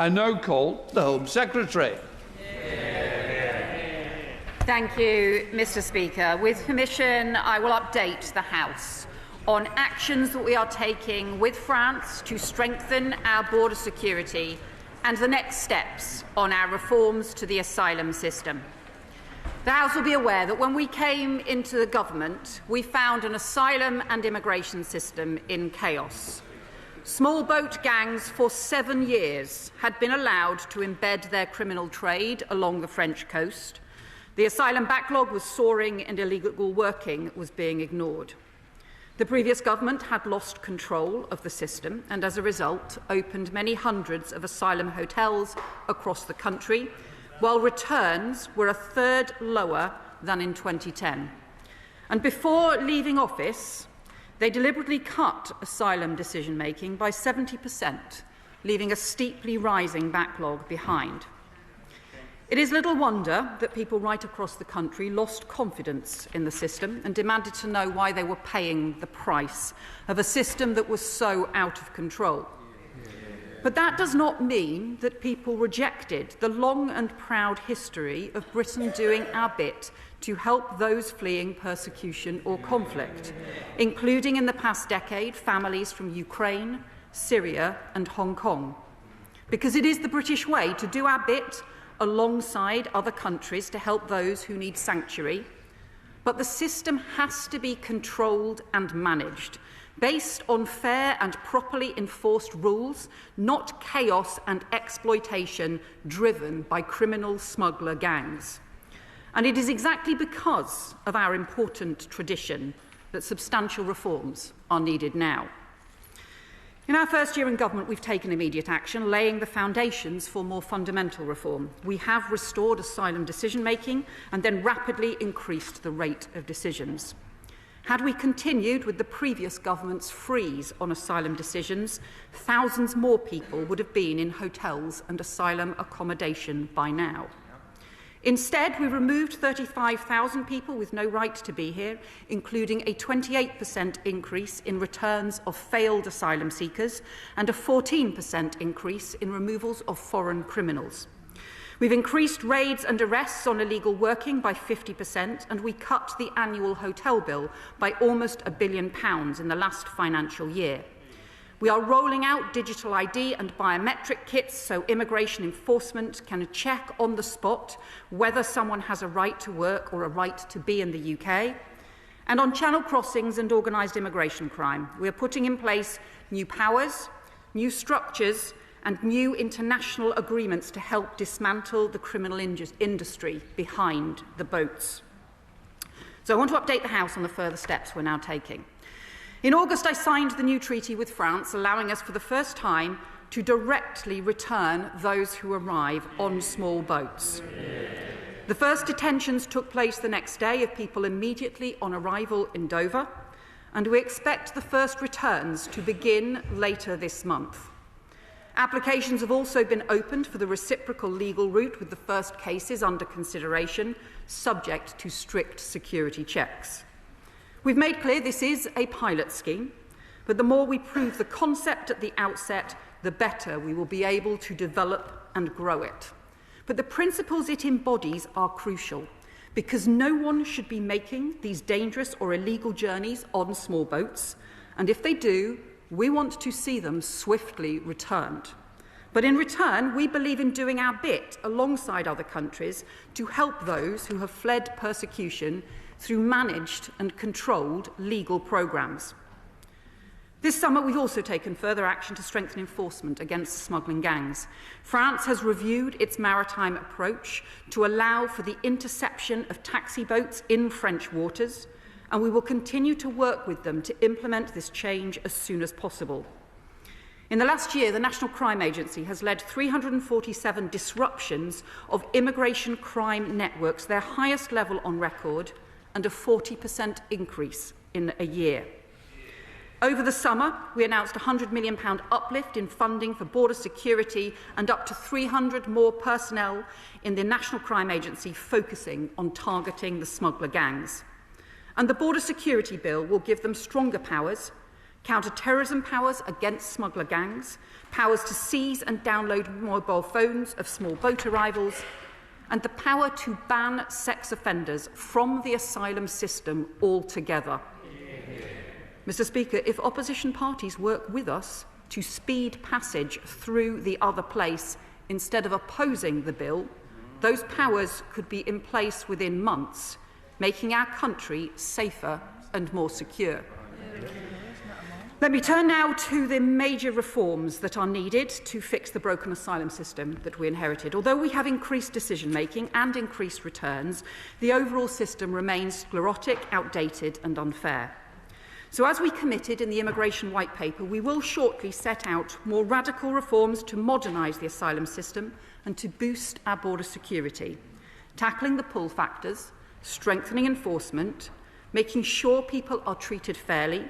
I now call the Home Secretary. Thank you, Mr. Speaker. With permission, I will update the House on actions that we are taking with France to strengthen our border security and the next steps on our reforms to the asylum system. The House will be aware that when we came into the government, we found an asylum and immigration system in chaos. Small boat gangs for 7 years had been allowed to embed their criminal trade along the French coast. The asylum backlog was soaring and illegal working was being ignored. The previous government had lost control of the system and, as a result, opened many hundreds of asylum hotels across the country, while returns were a third lower than in 2010. And before leaving office, they deliberately cut asylum decision-making by 70%, leaving a steeply rising backlog behind. It is little wonder that people right across the country lost confidence in the system and demanded to know why they were paying the price of a system that was so out of control. But that does not mean that people rejected the long and proud history of Britain doing our bit to help those fleeing persecution or conflict, including in the past decade families from Ukraine, Syria and Hong Kong. Because it is the British way to do our bit alongside other countries to help those who need sanctuary, but the system has to be controlled and managed based on fair and properly enforced rules, not chaos and exploitation driven by criminal smuggler gangs. And it is exactly because of our important tradition that substantial reforms are needed now. In our first year in government, we've taken immediate action, laying the foundations for more fundamental reform. We have restored asylum decision-making and then rapidly increased the rate of decisions. Had we continued with the previous government's freeze on asylum decisions, thousands more people would have been in hotels and asylum accommodation by now. Instead, we removed 35,000 people with no right to be here, including a 28% increase in returns of failed asylum seekers and a 14% increase in removals of foreign criminals. We've increased raids and arrests on illegal working by 50%, and we cut the annual hotel bill by almost £1 billion in the last financial year. We are rolling out digital ID and biometric kits so immigration enforcement can check on the spot whether someone has a right to work or a right to be in the UK. And on channel crossings and organised immigration crime, we are putting in place new powers, new structures and new international agreements to help dismantle the criminal industry behind the boats. So I want to update the House on the further steps we're now taking. In August, I signed the new treaty with France, allowing us for the first time to directly return those who arrive on small boats. The first detentions took place the next day of people immediately on arrival in Dover, and we expect the first returns to begin later this month. Applications have also been opened for the reciprocal legal route, with the first cases under consideration, subject to strict security checks. We've made clear this is a pilot scheme, but the more we prove the concept at the outset, the better we will be able to develop and grow it. But the principles it embodies are crucial, because no one should be making these dangerous or illegal journeys on small boats, and if they do, we want to see them swiftly returned. But in return, we believe in doing our bit alongside other countries to help those who have fled persecution through managed and controlled legal programmes. This summer, we've also taken further action to strengthen enforcement against smuggling gangs. France has reviewed its maritime approach to allow for the interception of taxi boats in French waters, and we will continue to work with them to implement this change as soon as possible. In the last year, the National Crime Agency has led 347 disruptions of immigration crime networks, their highest level on record, and a 40% increase in a year. Over the summer, we announced a £100 million uplift in funding for border security and up to 300 more personnel in the National Crime Agency focusing on targeting the smuggler gangs. And the border security bill will give them stronger powers counter-terrorism powers against smuggler gangs, powers to seize and download mobile phones of small boat arrivals, and the power to ban sex offenders from the asylum system altogether. Mr. Speaker, if opposition parties work with us to speed passage through the other place instead of opposing the bill, those powers could be in place within months, making our country safer and more secure. Let me turn now to the major reforms that are needed to fix the broken asylum system that we inherited. Although we have increased decision-making and increased returns, the overall system remains sclerotic, outdated and unfair. So as we committed in the Immigration White Paper, we will shortly set out more radical reforms to modernise the asylum system and to boost our border security, tackling the pull factors, strengthening enforcement, making sure people are treated fairly,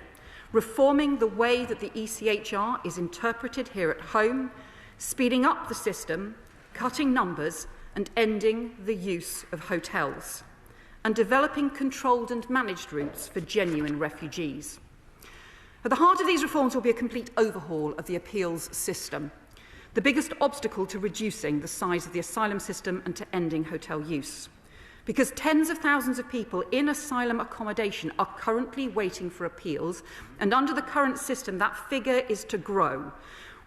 reforming the way that the ECHR is interpreted here at home, speeding up the system, cutting numbers and ending the use of hotels, and developing controlled and managed routes for genuine refugees. At the heart of these reforms will be a complete overhaul of the appeals system, the biggest obstacle to reducing the size of the asylum system and to ending hotel use. Because tens of thousands of people in asylum accommodation are currently waiting for appeals, and under the current system that figure is to grow,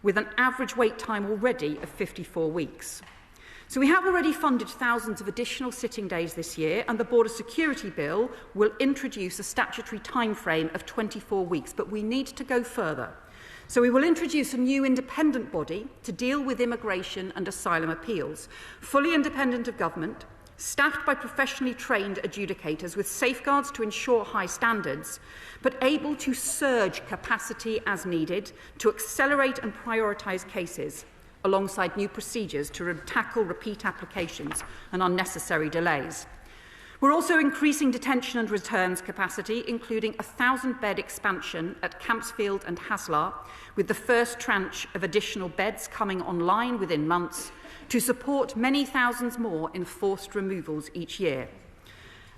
with an average wait time already of 54 weeks. So we have already funded thousands of additional sitting days this year, and the Border Security Bill will introduce a statutory timeframe of 24 weeks, but we need to go further. So we will introduce a new independent body to deal with immigration and asylum appeals, fully independent of government, staffed by professionally trained adjudicators with safeguards to ensure high standards, but able to surge capacity as needed to accelerate and prioritise cases, alongside new procedures to tackle repeat applications and unnecessary delays. We're also increasing detention and returns capacity, including a 1,000-bed expansion at Campsfield and Haslar, with the first tranche of additional beds coming online within months, to support many thousands more in forced removals each year.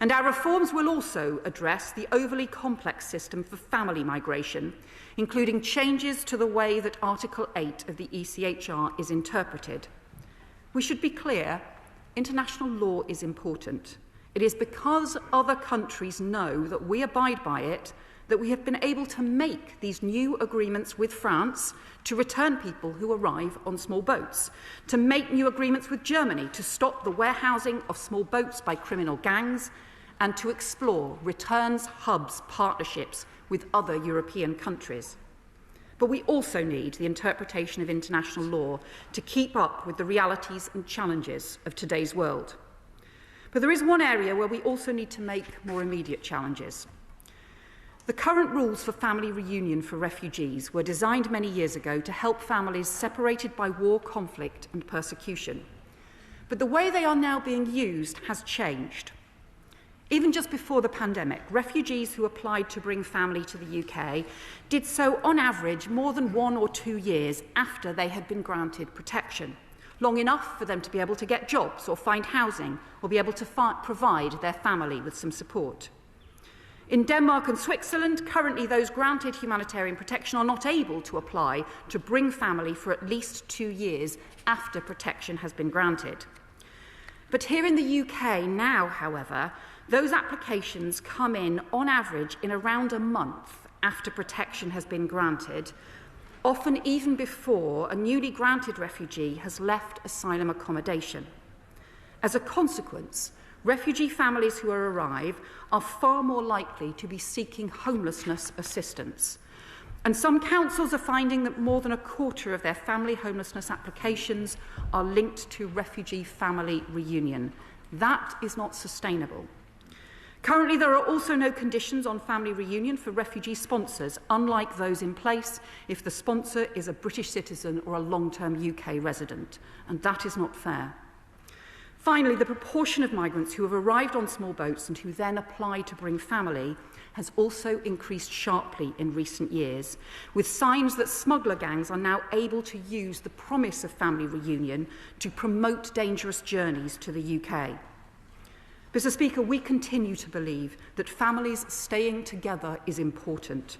And our reforms will also address the overly complex system for family migration, including changes to the way that Article 8 of the ECHR is interpreted. We should be clear, international law is important. It is because other countries know that we abide by it that we have been able to make these new agreements with France to return people who arrive on small boats, to make new agreements with Germany to stop the warehousing of small boats by criminal gangs, and to explore returns hubs partnerships with other European countries. But we also need the interpretation of international law to keep up with the realities and challenges of today's world. But there is one area where we also need to make more immediate challenges. The current rules for family reunion for refugees were designed many years ago to help families separated by war, conflict and persecution. But the way they are now being used has changed. Even just before the pandemic, refugees who applied to bring family to the UK did so on average more than 1 or 2 years after they had been granted protection, long enough for them to be able to get jobs or find housing or be able to provide their family with some support. In Denmark and Switzerland, currently those granted humanitarian protection are not able to apply to bring family for at least 2 years after protection has been granted. But here in the UK now, however, those applications come in on average in around a month after protection has been granted, often even before a newly granted refugee has left asylum accommodation. As a consequence, refugee families who arrive are far more likely to be seeking homelessness assistance. And some councils are finding that more than a quarter of their family homelessness applications are linked to refugee family reunion. That is not sustainable. Currently, there are also no conditions on family reunion for refugee sponsors, unlike those in place if the sponsor is a British citizen or a long-term UK resident, and that is not fair. Finally, the proportion of migrants who have arrived on small boats and who then apply to bring family has also increased sharply in recent years, with signs that smuggler gangs are now able to use the promise of family reunion to promote dangerous journeys to the UK. Mr. Speaker, we continue to believe that families staying together is important,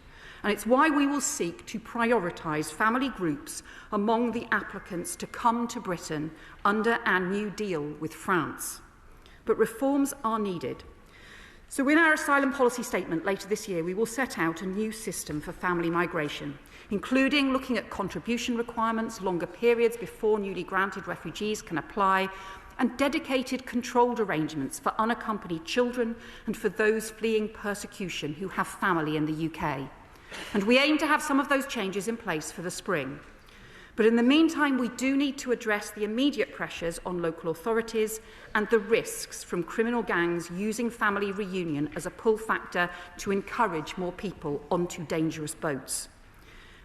and it's why we will seek to prioritise family groups among the applicants to come to Britain under our new deal with France. But reforms are needed. So in our asylum policy statement later this year, we will set out a new system for family migration, including looking at contribution requirements, longer periods before newly granted refugees can apply, and dedicated controlled arrangements for unaccompanied children and for those fleeing persecution who have family in the UK. And we aim to have some of those changes in place for the spring. But in the meantime, we do need to address the immediate pressures on local authorities and the risks from criminal gangs using family reunion as a pull factor to encourage more people onto dangerous boats.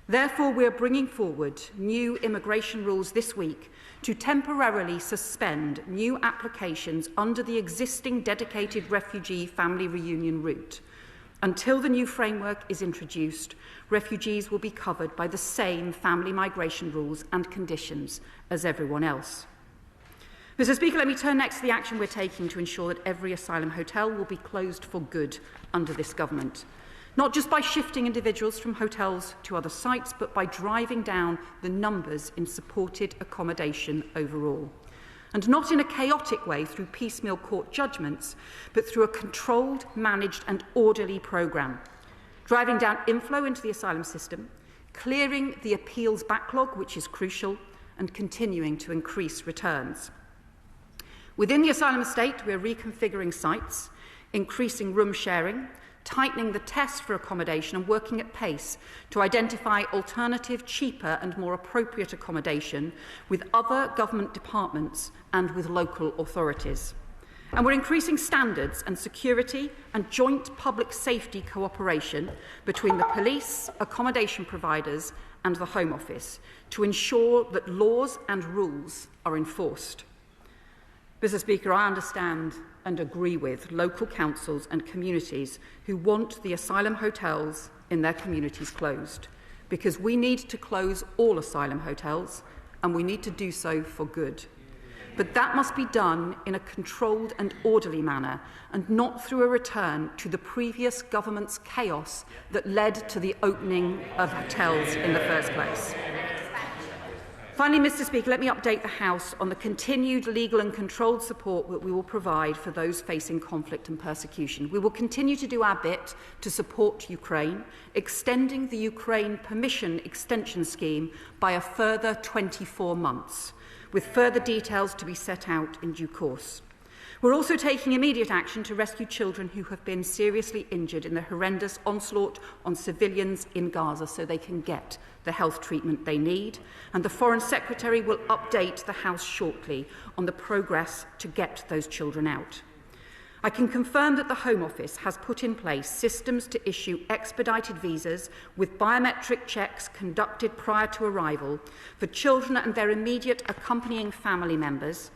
Therefore, we are bringing forward new immigration rules this week to temporarily suspend new applications under the existing dedicated refugee family reunion route. Until the new framework is introduced, refugees will be covered by the same family migration rules and conditions as everyone else. Mr. Speaker, let me turn next to the action we're taking to ensure that every asylum hotel will be closed for good under this government. Not just by shifting individuals from hotels to other sites, but by driving down the numbers in supported accommodation overall. And not in a chaotic way through piecemeal court judgments, but through a controlled, managed and orderly programme, driving down inflow into the asylum system, clearing the appeals backlog, which is crucial, and continuing to increase returns. Within the asylum estate, we are reconfiguring sites, increasing room sharing, tightening the test for accommodation and working at pace to identify alternative, cheaper and more appropriate accommodation with other government departments and with local authorities. And we're increasing standards and security and joint public safety cooperation between the police, accommodation providers and the Home Office to ensure that laws and rules are enforced. Mr. Speaker, I understand and agree with local councils and communities who want the asylum hotels in their communities closed, because we need to close all asylum hotels and we need to do so for good. But that must be done in a controlled and orderly manner and not through a return to the previous government's chaos that led to the opening of hotels in the first place. Finally, Mr. Speaker, let me update the House on the continued legal and controlled support that we will provide for those facing conflict and persecution. We will continue to do our bit to support Ukraine, extending the Ukraine Permission Extension Scheme by a further 24 months, with further details to be set out in due course. We're also taking immediate action to rescue children who have been seriously injured in the horrendous onslaught on civilians in Gaza so they can get the health treatment they need. And the Foreign Secretary will update the House shortly on the progress to get those children out. I can confirm that the Home Office has put in place systems to issue expedited visas with biometric checks conducted prior to arrival for children and their immediate accompanying family members.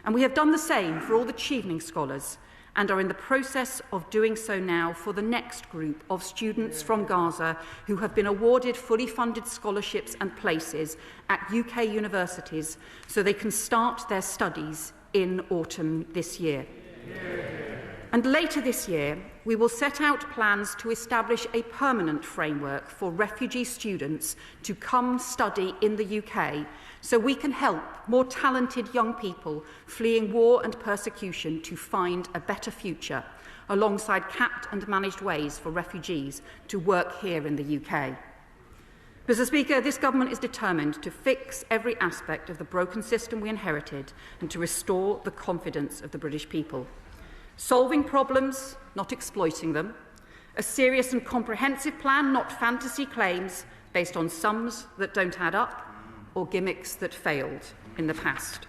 And we have done the same for all the Chevening scholars and are in the process of doing so now for the next group of students from Gaza who have been awarded fully funded scholarships and places at UK universities so they can start their studies in autumn this year. And later this year, we will set out plans to establish a permanent framework for refugee students to come study in the UK so we can help more talented young people fleeing war and persecution to find a better future, alongside capped and managed ways for refugees to work here in the UK. Mr. Speaker, this government is determined to fix every aspect of the broken system we inherited and to restore the confidence of the British people. Solving problems, not exploiting them. A serious and comprehensive plan, not fantasy claims based on sums that don't add up or gimmicks that failed in the past.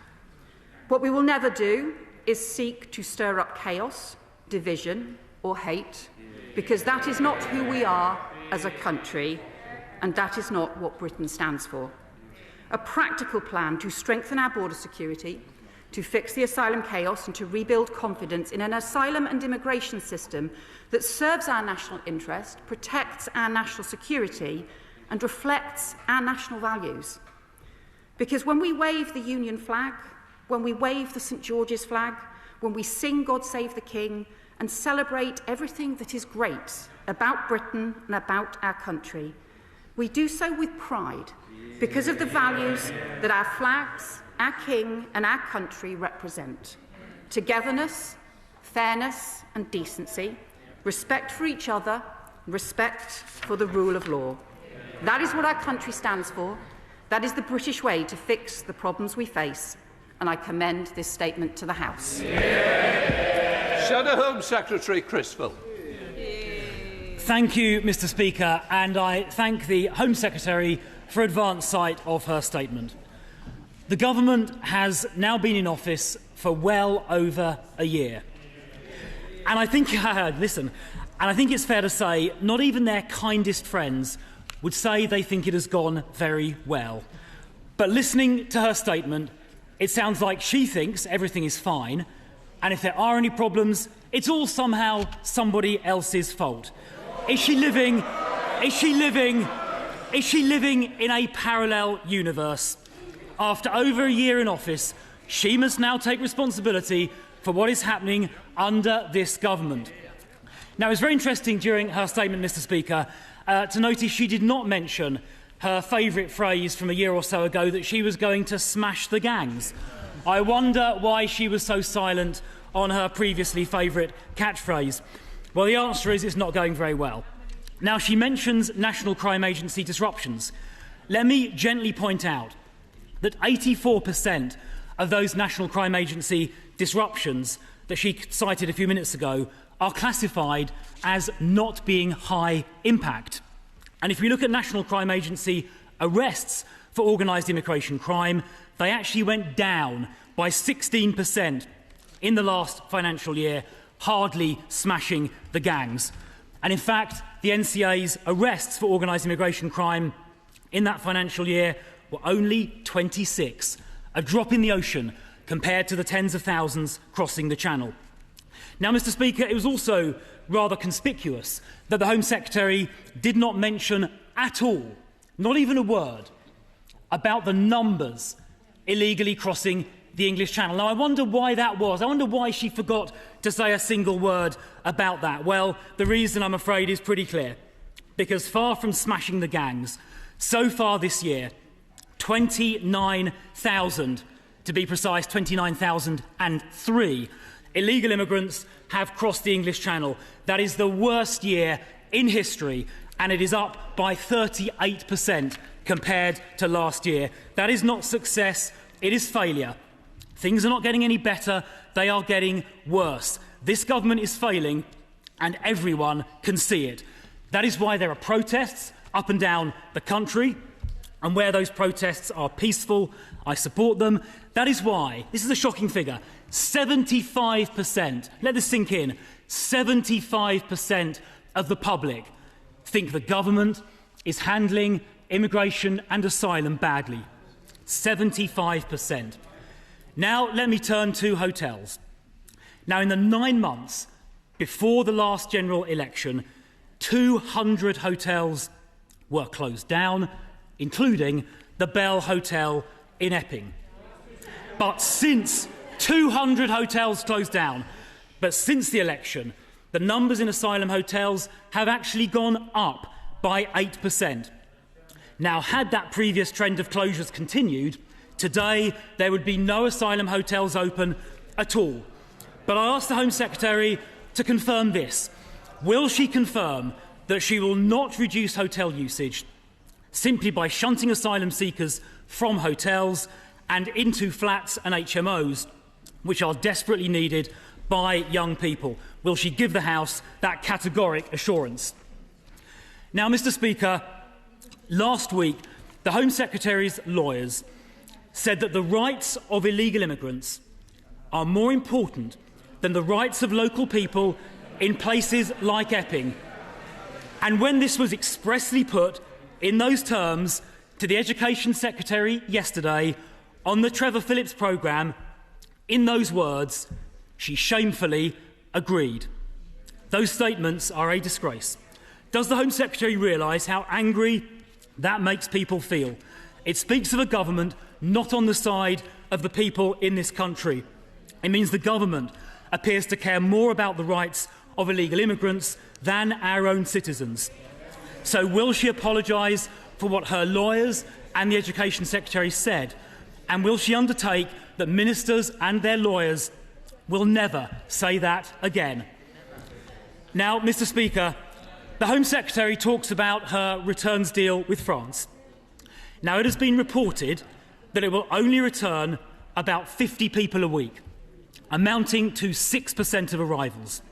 What we will never do is seek to stir up chaos, division or hate, because that is not who we are as a country, and that is not what Britain stands for. A practical plan to strengthen our border security, to fix the asylum chaos and to rebuild confidence in an asylum and immigration system that serves our national interest, protects our national security and reflects our national values. Because when we wave the Union flag, when we wave the St George's flag, when we sing God Save the King and celebrate everything that is great about Britain and about our country. We do so with pride because of the values that our flags, our king and our country represent. Togetherness, fairness and decency, respect for each other, respect for the rule of law. That is what our country stands for. That is the British way to fix the problems we face, and I commend this statement to the House. Shadow Home Secretary Chris Philp. Thank you, Mr. Speaker, and I thank the Home Secretary for advance sight of her statement. The government has now been in office for well over a year. And I think, I think it's fair to say not even their kindest friends would say they think it has gone very well. But listening to her statement, it sounds like she thinks everything is fine, and if there are any problems, it's all somehow somebody else's fault. Is she living in a parallel universe? After over a year in office, she must now take responsibility for what is happening under this government. Now, it's very interesting during her statement, Mr. Speaker, to notice she did not mention her favourite phrase from a year or so ago, that she was going to smash the gangs. I wonder why she was so silent on her previously favourite catchphrase. Well, the answer is it's not going very well. Now, she mentions National Crime Agency disruptions. Let me gently point out that 84% of those National Crime Agency disruptions that she cited a few minutes ago are classified as not being high impact. And if you look at National Crime Agency arrests for organised immigration crime, they actually went down by 16% in the last financial year, hardly smashing the gangs. And in fact, the NCA's arrests for organised immigration crime in that financial year were only 26, a drop in the ocean compared to the tens of thousands crossing the Channel. Now, Mr. Speaker, it was also rather conspicuous that the Home Secretary did not mention at all, not even a word, about the numbers illegally crossing the English Channel. Now, I wonder why that was. I wonder why she forgot to say a single word about that. Well, the reason, I'm afraid, is pretty clear. Because far from smashing the gangs, so far this year, 29,000, to be precise, 29,003 illegal immigrants have crossed the English Channel. That is the worst year in history, and it is up by 38% compared to last year. That is not success, it is failure. Things are not getting any better, they are getting worse. This government is failing, and everyone can see it. That is why there are protests up and down the country, and where those protests are peaceful, I support them. That is why, this is a shocking figure, 75%, let this sink in, 75% of the public think the government is handling immigration and asylum badly. 75%. Now, let me turn to hotels. Now, in the 9 months before the last general election, 200 hotels were closed down, including the Bell Hotel in Epping. But since 200 hotels closed down, but since the election, the numbers in asylum hotels have actually gone up by 8%. Now, had that previous trend of closures continued, today there would be no asylum hotels open at all. But I asked the Home Secretary to confirm this. Will she confirm that she will not reduce hotel usage simply by shunting asylum seekers from hotels and into flats and HMOs, which are desperately needed by young people? Will she give the House that categoric assurance? Now, Mr. Speaker, last week, the Home Secretary's lawyers said that the rights of illegal immigrants are more important than the rights of local people in places like Epping. And when this was expressly put in those terms to the Education Secretary yesterday on the Trevor Phillips programme, in those words, she shamefully agreed. Those statements are a disgrace. Does the Home Secretary realise how angry that makes people feel? It speaks of a government not on the side of the people in this country. It means the government appears to care more about the rights of illegal immigrants than our own citizens. So will she apologise for what her lawyers and the Education Secretary said? And will she undertake that ministers and their lawyers will never say that again? Now, Mr. Speaker, the Home Secretary talks about her returns deal with France. Now, it has been reported that it will only return about 50 people a week, amounting to 6% of arrivals.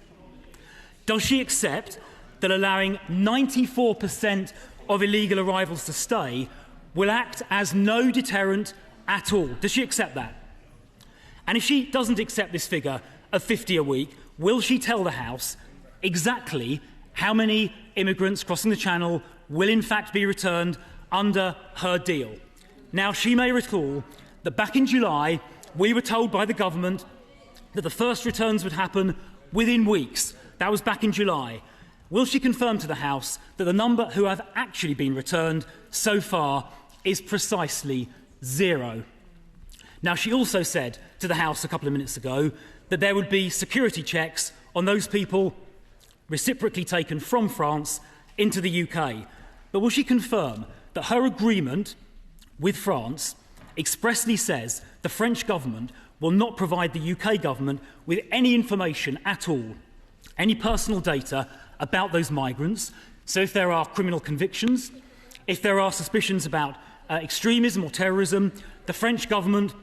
Does she accept that allowing 94% of illegal arrivals to stay will act as no deterrent at all? Does she accept that? And if she doesn't accept this figure of 50 a week, will she tell the House exactly how many immigrants crossing the Channel will in fact be returned under her deal? Now, she may recall that back in July, we were told by the government that the first returns would happen within weeks. That was back in July. Will she confirm to the House that the number who have actually been returned so far is precisely 0? Now, she also said to the House a couple of minutes ago that there would be security checks on those people reciprocally taken from France into the UK. But will she confirm that her agreement with France expressly says the French government will not provide the UK government with any information at all, any personal data about those migrants? So if there are criminal convictions, if there are suspicions about extremism or terrorism, the French government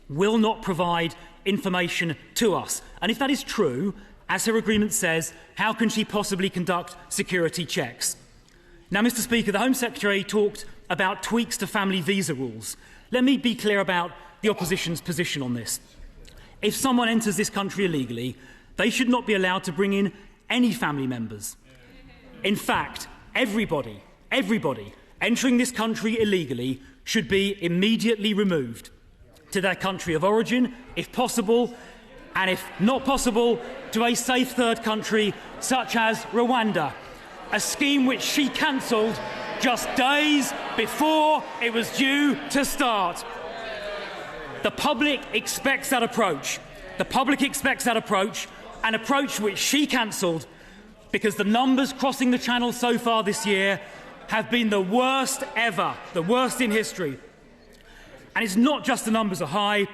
will not provide information to us. And if that is true, as her agreement says, how can she possibly conduct security checks? Now, Mr. Speaker, the Home Secretary talked about tweaks to family visa rules. Let me be clear about the opposition's position on this. If someone enters this country illegally, they should not be allowed to bring in any family members. In fact, everybody entering this country illegally should be immediately removed to their country of origin, if possible, and if not possible, to a safe third country such as Rwanda, a scheme which she cancelled just days before it was due to start. The public expects that approach. The public expects that approach, an approach which she cancelled, because the numbers crossing the Channel so far this year have been the worst ever, the worst in history. And it's not just the numbers are high.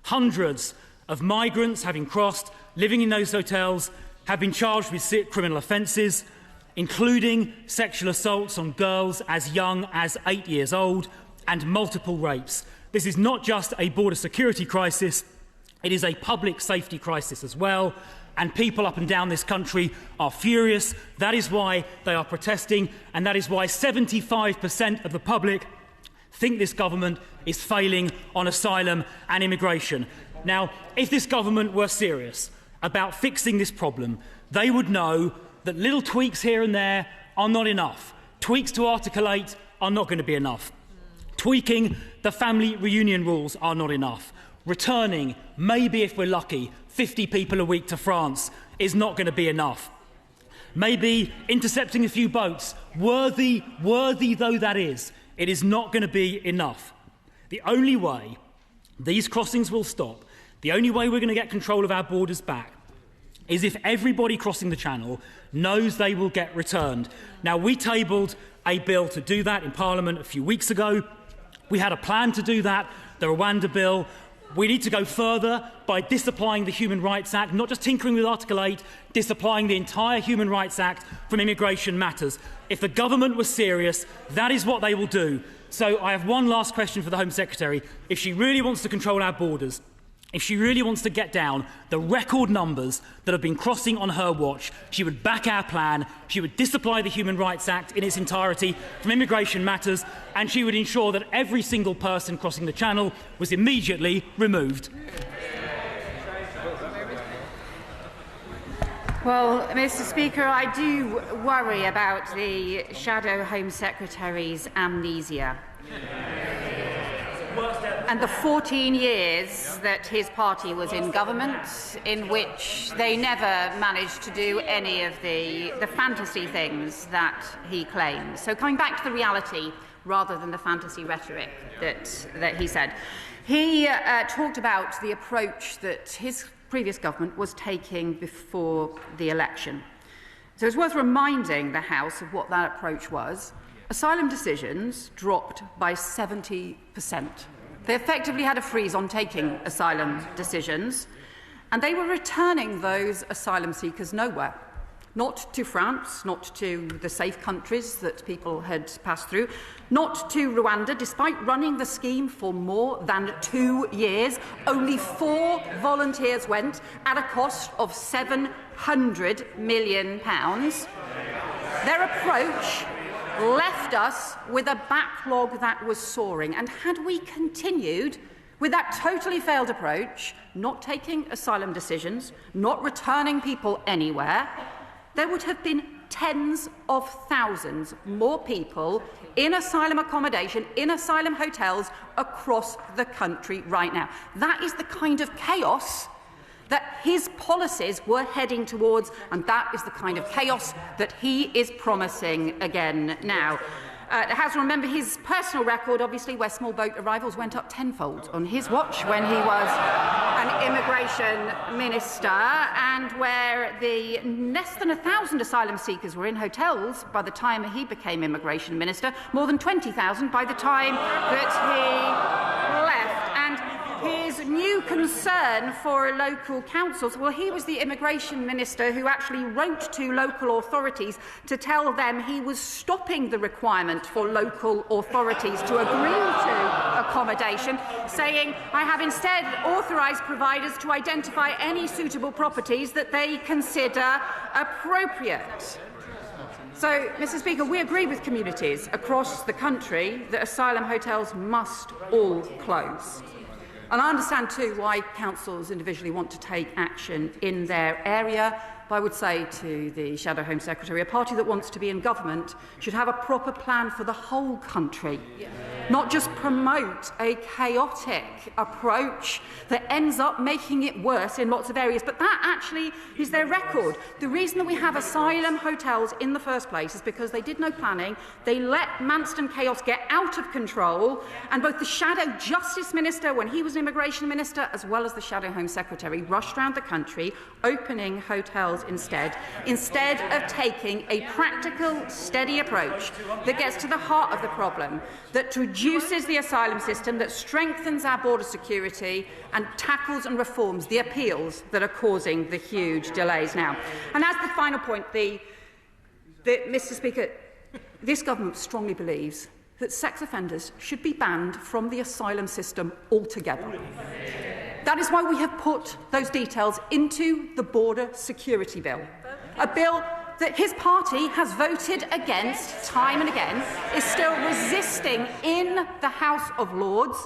Hundreds of migrants having crossed, living in those hotels, have been charged with criminal offences, including sexual assaults on girls as young as 8 years old and multiple rapes. This is not just a border security crisis, it is a public safety crisis as well, and people up and down this country are furious. That is why they are protesting, and that is why 75% of the public think this government is failing on asylum and immigration. Now, if this government were serious about fixing this problem, they would know that little tweaks here and there are not enough. Tweaks to Article 8 are not going to be enough. Tweaking the family reunion rules are not enough. Returning, maybe if we're lucky, 50 people a week to France is not going to be enough. Maybe intercepting a few boats, worthy though that is, it is not going to be enough. The only way these crossings will stop, the only way we're going to get control of our borders back, is if everybody crossing the Channel knows they will get returned. Now, we tabled a bill to do that in Parliament a few weeks ago. We had a plan to do that, the Rwanda bill. We need to go further by disapplying the Human Rights Act, not just tinkering with Article 8, disapplying the entire Human Rights Act from immigration matters. If the government was serious, that is what they will do. So I have one last question for the Home Secretary. If she really wants to control our borders, if she really wants to get down the record numbers that have been crossing on her watch, she would back our plan, she would disapply the Human Rights Act in its entirety from immigration matters, and she would ensure that every single person crossing the Channel was immediately removed. Well, Mr. Speaker, I do worry about the Shadow Home Secretary's amnesia. And the 14 years that his party was in government, in which they never managed to do any of the fantasy things that he claims. So coming back to the reality rather than the fantasy rhetoric that he said. He talked about the approach that his previous government was taking before the election. So it's worth reminding the House of what that approach was. Asylum decisions dropped by 70%. They effectively had a freeze on taking asylum decisions, and they were returning those asylum seekers nowhere. Not to France, not to the safe countries that people had passed through, not to Rwanda, despite running the scheme for more than 2 years. Only 4 volunteers went at a cost of £700 million. Their approach left us with a backlog that was soaring. And had we continued with that totally failed approach, not taking asylum decisions, not returning people anywhere, there would have been tens of thousands more people in asylum accommodation, in asylum hotels across the country right now. That is the kind of chaos that his policies were heading towards, and that is the kind of chaos that he is promising again now. The House will remember his personal record, obviously, where small boat arrivals went up tenfold on his watch when he was an immigration minister, and where the less than 1,000 asylum seekers were in hotels by the time he became immigration minister, more than 20,000 by the time that he left. And his new concern for local councils, well, he was the immigration minister who actually wrote to local authorities to tell them he was stopping the requirement for local authorities to agree to accommodation, saying, I have instead authorised providers to identify any suitable properties that they consider appropriate. So, Mr. Speaker, we agree with communities across the country that asylum hotels must all close. And I understand too why councils individually want to take action in their area. But I would say to the Shadow Home Secretary, a party that wants to be in government should have a proper plan for the whole country, not just promote a chaotic approach that ends up making it worse in lots of areas. But that actually is their record. The reason that we have asylum hotels in the first place is because they did no planning. They let Manston chaos get out of control, and both the Shadow Justice Minister, when he was an Immigration Minister, as well as the Shadow Home Secretary, rushed around the country opening hotels instead of taking a practical, steady approach that gets to the heart of the problem, that reduces the asylum system, that strengthens our border security and tackles and reforms the appeals that are causing the huge delays now. And as the final point, Mr. Speaker, this government strongly believes that sex offenders should be banned from the asylum system altogether. That is why we have put those details into the Border Security Bill, a bill that his party has voted against time and again, is still resisting in the House of Lords,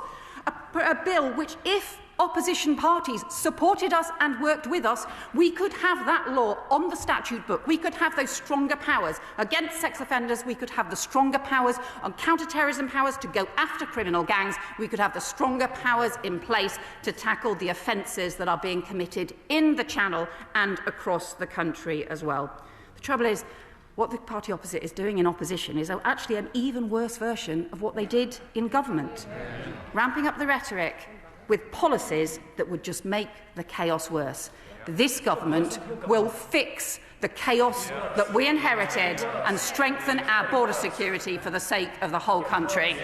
a bill which, if opposition parties supported us and worked with us, we could have that law on the statute book. We could have those stronger powers against sex offenders. We could have the stronger powers on counter-terrorism powers to go after criminal gangs. We could have the stronger powers in place to tackle the offences that are being committed in the Channel and across the country as well. The trouble is, what the party opposite is doing in opposition is actually an even worse version of what they did in government, ramping up the rhetoric with policies that would just make the chaos worse. This government will fix the chaos that we inherited and strengthen our border security for the sake of the whole country.